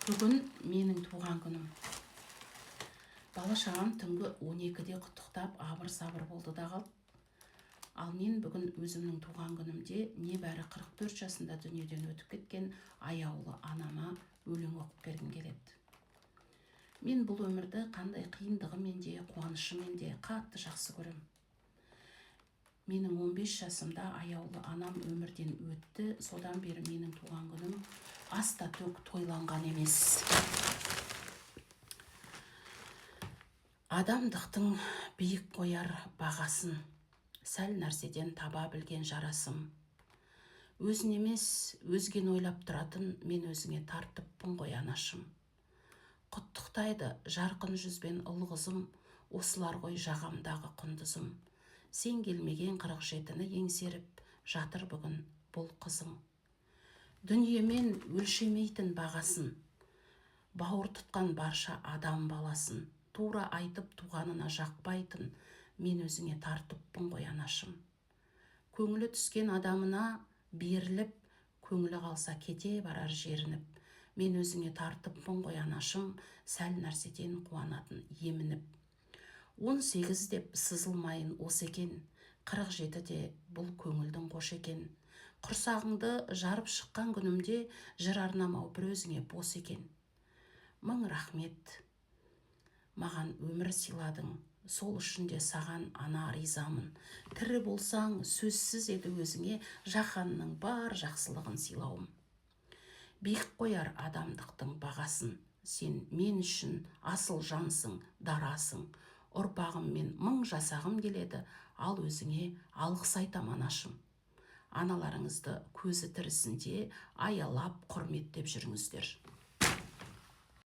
Бүгін менің туған күнім. Бала-шағам түнгі 12-де құттықтап абыр-сабыр болды да қалып. Ал мен бүгін өзімнің туған күнімде небәрі 44 жасында дүниеден өтіп кеткен аяулы анама өлең оқып бергім келеді. Мен бұл өмірді қандай қиындығымен де, қуанышымен де қатты жақсы көрем. Менің 15 жасымда аяулы анам өмірден өтті, содан бері менің туған күнім аста төк тойланған емес. Адамдықтың биік қояр бағасын, сәл нәрседен таба білген жарасым. Өзін емес, өзген ойлап тұратын мен өзіңе тартыппын ғой анашым. Құттықтайды жарқын жүзбен ұлғызым, осылар ғой жағамдағы құндызым. Сен келмеген 47-ні еңсеріп жатыр бүгін бұл қызың. Дүниемен өлшемейтін бағасын, бауыр тұтқан барша адам баласын, тура айтып туғанына жақпайтын мен өзіңе тартыппын ғой анашым. Көңілі түскен адамына беріліп, көңілі қалса кете барар жерініп, мен өзіңе тартыппын ғой анашым, сәл нәрседен қуанатын емініп. 18 деп сызылмайын осы екен, 47-де бұл көңілдің қош екен. Құрсағыңды жарып шыққан күнімде жыр арнамау бір өзіңе бос екен. Мың рахмет, маған өмір сыйладың, сол үшін де саған ана ризамын. Тірі болсаң сөзсіз еді өзіңе жаһанның бар жақсылығын сыйлауым. Биік қояр адамдықтың бағасын, сен мен үшін асыл жансың, дарасың. Ұрпағыммен 1000 жасағым келеді, ал өзіңе алғыс айтам анашым. Аналарыңызды көзі тірісінде аялап құрметтеп жүріңіздер.